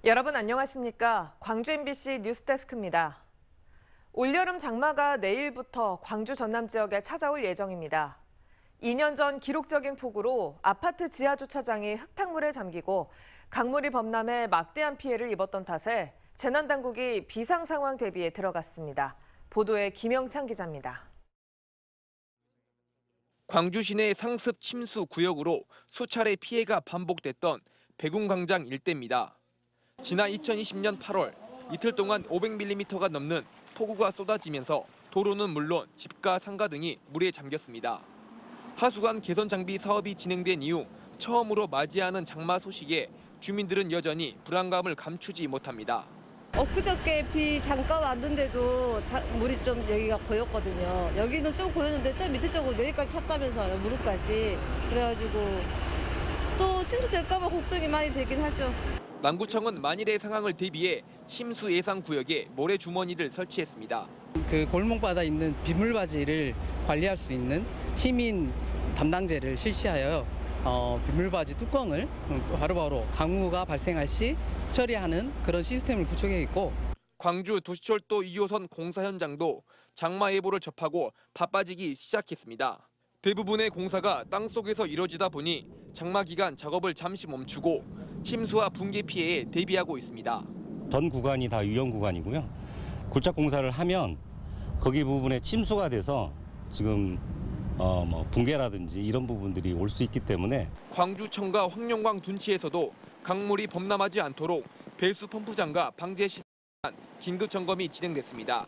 여러분 안녕하십니까? 광주 MBC 뉴스데스크입니다. 올여름 장마가 내일부터 광주 전남 지역에 찾아올 예정입니다. 2년 전 기록적인 폭우로 아파트 지하 주차장이 흙탕물에 잠기고 강물이 범람해 막대한 피해를 입었던 탓에 재난당국이 비상 상황 대비에 들어갔습니다. 보도에 김영찬 기자입니다. 광주 시내 상습 침수 구역으로 수차례 피해가 반복됐던 백운광장 일대입니다. 지난 2020년 8월 이틀 동안 500mm가 넘는 폭우가 쏟아지면서 도로는 물론 집과 상가 등이 물에 잠겼습니다. 하수관 개선 장비 사업이 진행된 이후 처음으로 맞이하는 장마 소식에 주민들은 여전히 불안감을 감추지 못합니다. 엊그저께 비 잠깐 왔는데도 물이 좀 여기가 고였거든요. 여기는 좀 고였는데 저 밑에 쪽은 여기까지 찼다면서요, 무릎까지. 그래가지고 또 침수될까 봐 걱정이 많이 되긴 하죠. 남구청은 만일의 상황을 대비해 침수 예상 구역에 모래 주머니를 설치했습니다. 그 골목바다 있는 빗물바지를 관리할 수 있는 시민 담당제를 실시하여 빗물바지 뚜껑을 바로바로 강우가 발생할 시 처리하는 그런 시스템을 구축해 있고, 광주 도시철도 2호선 공사 현장도 장마 예보를 접하고 바빠지기 시작했습니다. 대부분의 공사가 땅속에서 이뤄지다 보니 장마 기간 작업을 잠시 멈추고 침수와 붕괴 피해에 대비하고 있습니다. 전 구간이 다 위험 구간이고요. 굴착 공사를 하면 거기 부분에 침수가 돼서 지금 붕괴라든지 이런 부분들이 올 수 있기 때문에 광주청과 황룡강 둔치에서도 강물이 범람하지 않도록 배수 펌프장과 방제 시설에 대한 긴급 점검이 진행됐습니다.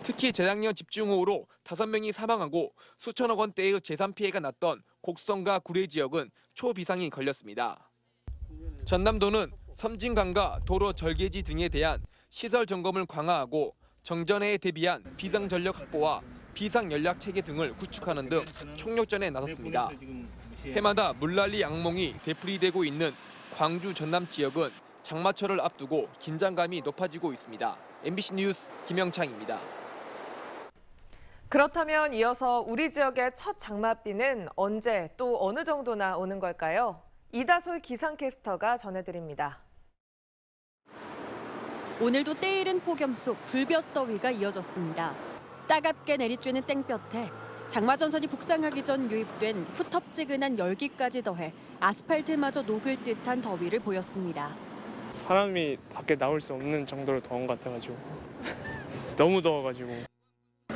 특히 재작년 집중호우로 5명이 사망하고 수천억 원대의 재산 피해가 났던 곡성과 구례 지역은 초비상이 걸렸습니다. 전남도는 섬진강과 도로 절개지 등에 대한 시설 점검을 강화하고 정전에 대비한 비상전력 확보와 비상연락체계 등을 구축하는 등 총력전에 나섰습니다. 해마다 물난리 악몽이 되풀이되고 있는 광주 전남 지역은 장마철을 앞두고 긴장감이 높아지고 있습니다. MBC 뉴스 김영창입니다. 그렇다면 이어서 우리 지역의 첫 장맛비는 언제 또 어느 정도나 오는 걸까요? 이다솔 기상캐스터가 전해드립니다. 오늘도 때이른 폭염 속 불볕더위가 이어졌습니다. 따갑게 내리쬐는 땡볕에 장마전선이 북상하기 전 유입된 후텁지근한 열기까지 더해 아스팔트마저 녹을 듯한 더위를 보였습니다. 사람이 밖에 나올 수 없는 정도로 더운 것 같아가지고 너무 더워가지고.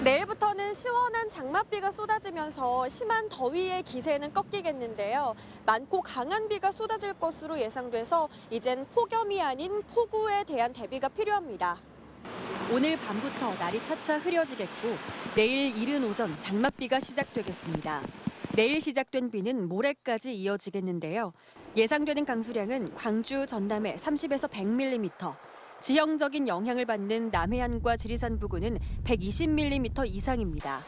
내일부터는 시원한 장맛비가 쏟아지면서 심한 더위의 기세는 꺾이겠는데요. 많고 강한 비가 쏟아질 것으로 예상돼서 이젠 폭염이 아닌 폭우에 대한 대비가 필요합니다. 오늘 밤부터 날이 차차 흐려지겠고 내일 이른 오전 장맛비가 시작되겠습니다. 내일 시작된 비는 모레까지 이어지겠는데요. 예상되는 강수량은 광주, 전남에 30에서 100mm, 지형적인 영향을 받는 남해안과 지리산 부근은 120mm 이상입니다.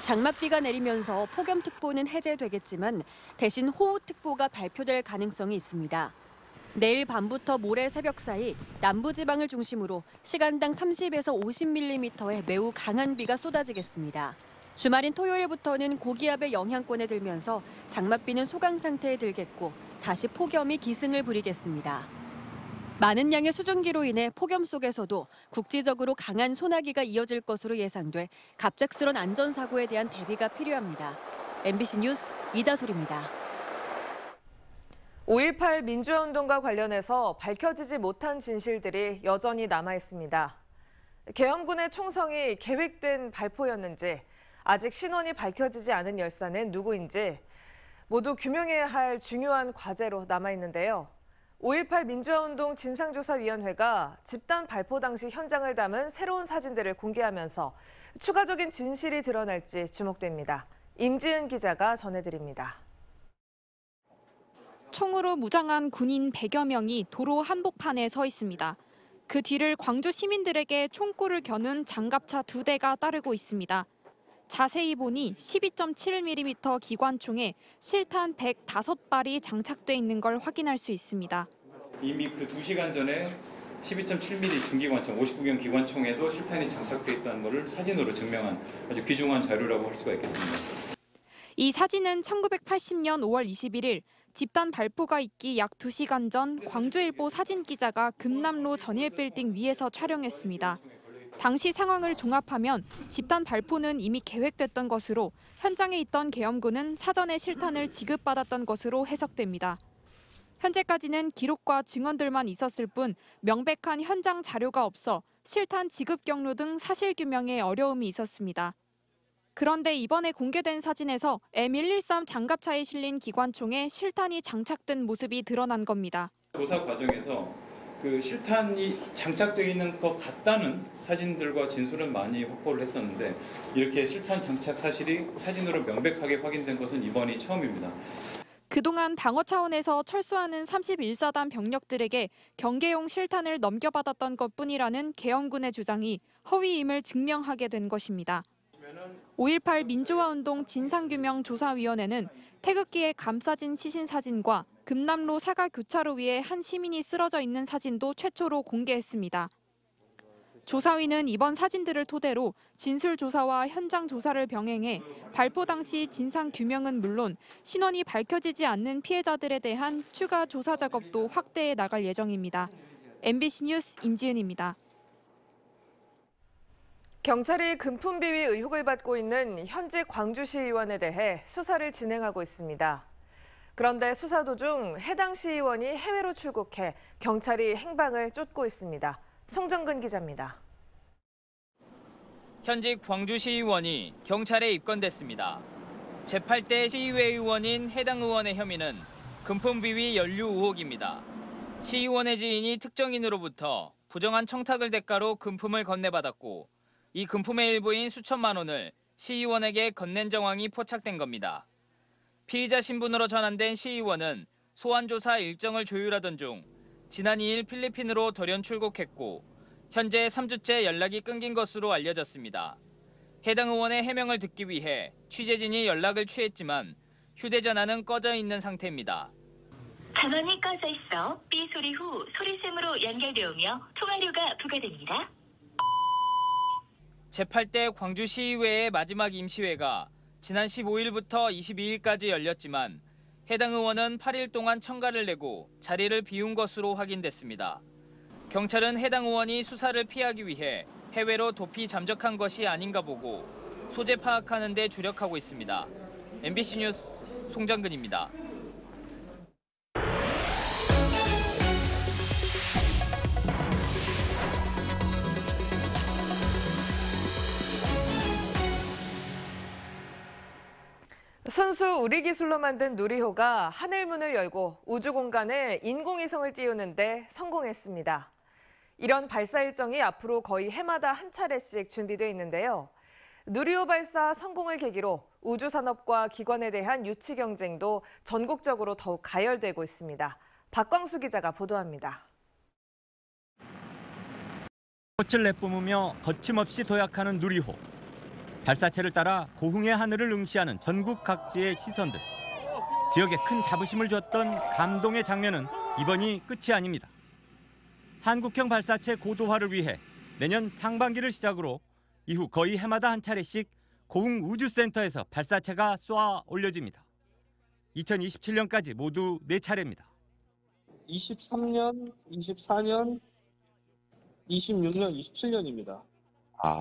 장맛비가 내리면서 폭염특보는 해제되겠지만 대신 호우특보가 발표될 가능성이 있습니다. 내일 밤부터 모레 새벽 사이 남부지방을 중심으로 시간당 30에서 50mm의 매우 강한 비가 쏟아지겠습니다. 주말인 토요일부터는 고기압의 영향권에 들면서 장맛비는 소강 상태에 들겠고 다시 폭염이 기승을 부리겠습니다. 많은 양의 수증기로 인해 폭염 속에서도 국지적으로 강한 소나기가 이어질 것으로 예상돼 갑작스런 안전사고에 대한 대비가 필요합니다. MBC 뉴스 이다솔입니다. 5.18 민주화운동과 관련해서 밝혀지지 못한 진실들이 여전히 남아있습니다. 계엄군의 총성이 계획된 발포였는지, 아직 신원이 밝혀지지 않은 열사는 누구인지 모두 규명해야 할 중요한 과제로 남아있는데요. 5.18 민주화운동 진상조사위원회가 집단 발포 당시 현장을 담은 새로운 사진들을 공개하면서 추가적인 진실이 드러날지 주목됩니다. 임지은 기자가 전해드립니다. 총으로 무장한 군인 100여 명이 도로 한복판에 서 있습니다. 그 뒤를 광주 시민들에게 총구를 겨눈 장갑차 2대가 따르고 있습니다. 자세히 보니 12.7mm 기관총에 실탄 105발이 장착돼 있는 걸 확인할 수 있습니다. 이미 그 2시간 전에 12.7mm 중기관총 59경 기관총에도 실탄이 장착돼 있다는 것을 사진으로 증명한 아주 귀중한 자료라고 할 수가 있겠습니다. 이 사진은 1980년 5월 21일 집단 발포가 있기 약 2시간 전 광주일보 사진기자가 금남로 전일빌딩 위에서 촬영했습니다. 당시 상황을 종합하면 집단 발포는 이미 계획됐던 것으로 현장에 있던 계엄군은 사전에 실탄을 지급받았던 것으로 해석됩니다. 현재까지는 기록과 증언들만 있었을 뿐 명백한 현장 자료가 없어 실탄 지급 경로 등 사실 규명에 어려움이 있었습니다. 그런데 이번에 공개된 사진에서 M113 장갑차에 실린 기관총에 실탄이 장착된 모습이 드러난 겁니다. 조사 과정에서 그 실탄이 장착되어 있는 것 같다는 사진들과 진술은 많이 확보를 했었는데 이렇게 실탄 장착 사실이 사진으로 명백하게 확인된 것은 이번이 처음입니다. 그동안 방어 차원에서 철수하는 31사단 병력들에게 경계용 실탄을 넘겨받았던 것뿐이라는 계엄군의 주장이 허위임을 증명하게 된 것입니다. 5.18 민주화운동 진상규명조사위원회는 태극기에 감싸진 시신 사진과 금남로 사가 교차로 위에 한 시민이 쓰러져 있는 사진도 최초로 공개했습니다. 조사위는 이번 사진들을 토대로 진술조사와 현장 조사를 병행해 발포 당시 진상규명은 물론 신원이 밝혀지지 않는 피해자들에 대한 추가 조사 작업도 확대해 나갈 예정입니다. MBC 뉴스 임지은입니다. 경찰이 금품 비위 의혹을 받고 있는 현직 광주시의원에 대해 수사를 진행하고 있습니다. 그런데 수사 도중 해당 시의원이 해외로 출국해 경찰이 행방을 쫓고 있습니다. 송정근 기자입니다. 현직 광주시의원이 경찰에 입건됐습니다. 제8대 시의회 의원인 해당 의원의 혐의는 금품 비위 연루 의혹입니다. 시의원의 지인이 특정인으로부터 부정한 청탁을 대가로 금품을 건네받았고 이 금품의 일부인 수천만 원을 시의원에게 건넨 정황이 포착된 겁니다. 피의자 신분으로 전환된 시의원은 소환조사 일정을 조율하던 중 지난 2일 필리핀으로 돌연 출국했고 현재 3주째 연락이 끊긴 것으로 알려졌습니다. 해당 의원의 해명을 듣기 위해 취재진이 연락을 취했지만 휴대전화는 꺼져 있는 상태입니다. 전원이 꺼져 있어 삐 소리 후 소리샘으로 연결되오며 통화료가 부과됩니다. 제8대 광주시의회의 마지막 임시회가 지난 15일부터 22일까지 열렸지만 해당 의원은 8일 동안 청가를 내고 자리를 비운 것으로 확인됐습니다. 경찰은 해당 의원이 수사를 피하기 위해 해외로 도피 잠적한 것이 아닌가 보고 소재 파악하는 데 주력하고 있습니다. MBC 뉴스 송정근입니다. 순수 우리 기술로 만든 누리호가 하늘문을 열고 우주 공간에 인공위성을 띄우는데 성공했습니다. 이런 발사 일정이 앞으로 거의 해마다 한 차례씩 준비돼 있는데요. 누리호 발사 성공을 계기로 우주산업과 기관에 대한 유치 경쟁도 전국적으로 더욱 가열되고 있습니다. 박광수 기자가 보도합니다. 꽃을 내뿜으며 거침없이 도약하는 누리호. 발사체를 따라 고흥의 하늘을 응시하는 전국 각지의 시선들. 지역에 큰 자부심을 줬던 감동의 장면은 이번이 끝이 아닙니다. 한국형 발사체 고도화를 위해 내년 상반기를 시작으로 이후 거의 해마다 한 차례씩 고흥 우주센터에서 발사체가 쏘아 올려집니다. 2027년까지 모두 4차례입니다. 23년, 24년, 26년, 27년입니다.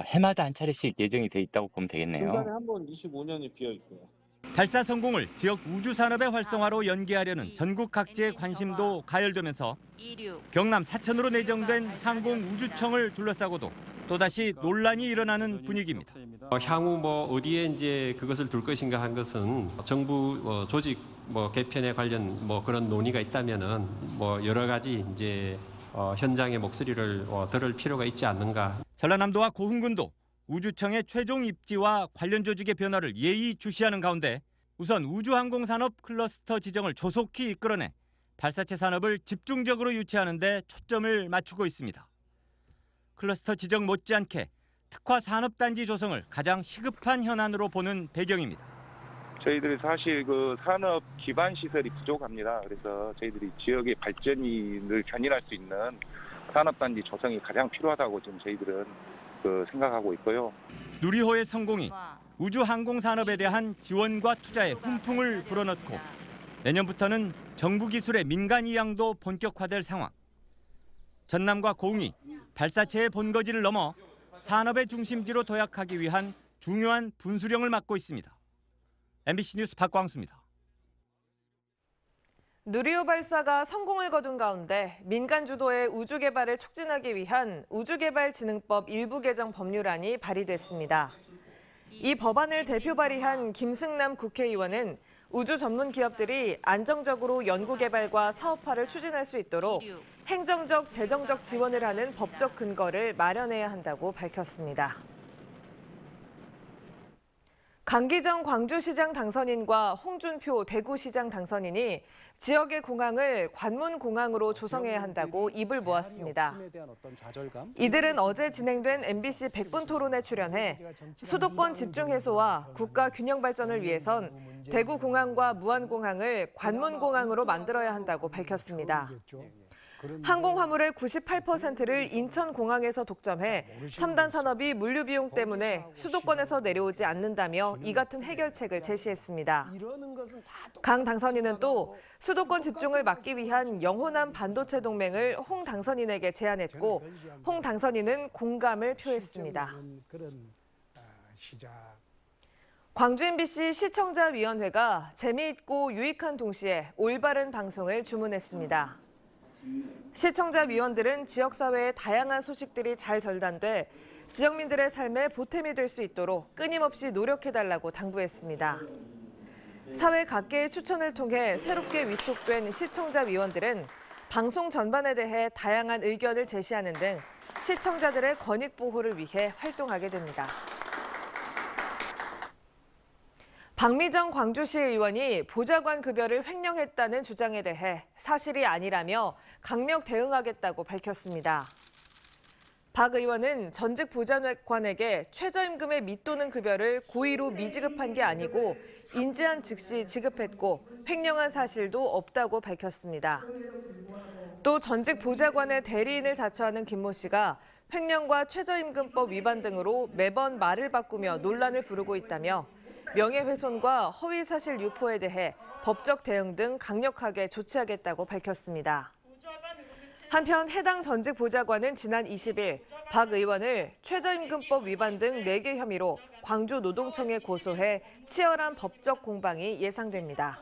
해마다 한 차례씩 예정이 돼 있다고 보면 되겠네요. 중간에 한 번 25년이 비어 있고요. 발사 성공을 지역 우주 산업의 활성화로 연계하려는 전국 각지의 관심도 가열되면서 경남 사천으로 내정된 항공우주청을 둘러싸고도 또다시 논란이 일어나는 분위기입니다. 향후 어디에 이제 그것을 둘 것인가 한 것은 정부 조직 개편에 관련 그런 논의가 있다면은 여러 가지 이제 현장의 목소리를 들을 필요가 있지 않는가. 전라남도와 고흥군도 우주청의 최종 입지와 관련 조직의 변화를 예의주시하는 가운데 우선 우주항공산업 클러스터 지정을 조속히 이끌어내 발사체 산업을 집중적으로 유치하는 데 초점을 맞추고 있습니다. 클러스터 지정 못지않게 특화 산업단지 조성을 가장 시급한 현안으로 보는 배경입니다. 저희들이 사실 그 산업 기반 시설이 부족합니다. 그래서 저희들이 지역의 발전을 견인할 수 있는 산업단지 조성이 가장 필요하다고 지금 저희들은 생각하고 있고요. 누리호의 성공이 우주항공산업에 대한 지원과 투자에 훈풍을 불어넣고 내년부터는 정부 기술의 민간 이양도 본격화될 상황. 전남과 고흥이 발사체의 본거지를 넘어 산업의 중심지로 도약하기 위한 중요한 분수령을 맡고 있습니다. MBC 뉴스 박광수입니다. 누리호 발사가 성공을 거둔 가운데 민간 주도의 우주 개발을 촉진하기 위한 우주개발진흥법 일부 개정 법률안이 발의됐습니다. 이 법안을 대표 발의한 김승남 국회의원은 우주 전문 기업들이 안정적으로 연구 개발과 사업화를 추진할 수 있도록 행정적, 재정적 지원을 하는 법적 근거를 마련해야 한다고 밝혔습니다. 강기정 광주시장 당선인과 홍준표 대구시장 당선인이 지역의 공항을 관문공항으로 조성해야 한다고 입을 모았습니다. 이들은 어제 진행된 MBC 100분 토론에 출연해 수도권 집중 해소와 국가 균형 발전을 위해선 대구공항과 무안공항을 관문공항으로 만들어야 한다고 밝혔습니다. 항공 화물의 98%를 인천공항에서 독점해 첨단 산업이 물류 비용 때문에 수도권에서 내려오지 않는다며 이 같은 해결책을 제시했습니다. 강 당선인은 또 수도권 집중을 막기 위한 영호남 반도체 동맹을 홍 당선인에게 제안했고 홍 당선인은 공감을 표했습니다. 광주 MBC 시청자위원회가 재미있고 유익한 동시에 올바른 방송을 주문했습니다. 시청자위원들은 지역사회의 다양한 소식들이 잘 절단돼 지역민들의 삶에 보탬이 될 수 있도록 끊임없이 노력해달라고 당부했습니다. 사회 각계의 추천을 통해 새롭게 위촉된 시청자위원들은 방송 전반에 대해 다양한 의견을 제시하는 등 시청자들의 권익 보호를 위해 활동하게 됩니다. 박미정 광주시 의원이 보좌관 급여를 횡령했다는 주장에 대해 사실이 아니라며 강력 대응하겠다고 밝혔습니다. 박 의원은 전직 보좌관에게 최저임금에 밑도는 급여를 고의로 미지급한 게 아니고 인지한 즉시 지급했고 횡령한 사실도 없다고 밝혔습니다. 또 전직 보좌관의 대리인을 자처하는 김모 씨가 횡령과 최저임금법 위반 등으로 매번 말을 바꾸며 논란을 부르고 있다며 명예훼손과 허위사실 유포에 대해 법적 대응 등 강력하게 조치하겠다고 밝혔습니다. 한편 해당 전직 보좌관은 지난 20일 박 의원을 최저임금법 위반 등 4개 혐의로 광주노동청에 고소해 치열한 법적 공방이 예상됩니다.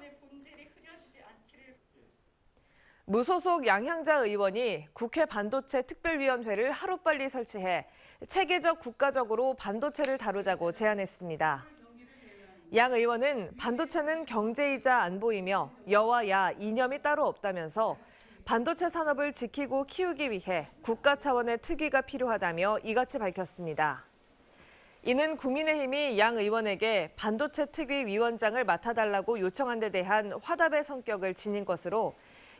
무소속 양향자 의원이 국회 반도체 특별위원회를 하루빨리 설치해 체계적 국가적으로 반도체를 다루자고 제안했습니다. 양 의원은 반도체는 경제이자 안보이며 여와 야 이념이 따로 없다면서 반도체 산업을 지키고 키우기 위해 국가 차원의 특위가 필요하다며 이같이 밝혔습니다. 이는 국민의힘이 양 의원에게 반도체 특위 위원장을 맡아달라고 요청한 데 대한 화답의 성격을 지닌 것으로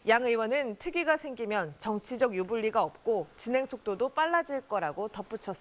양 의원은 특위가 생기면 정치적 유불리가 없고 진행 속도도 빨라질 거라고 덧붙였습니다.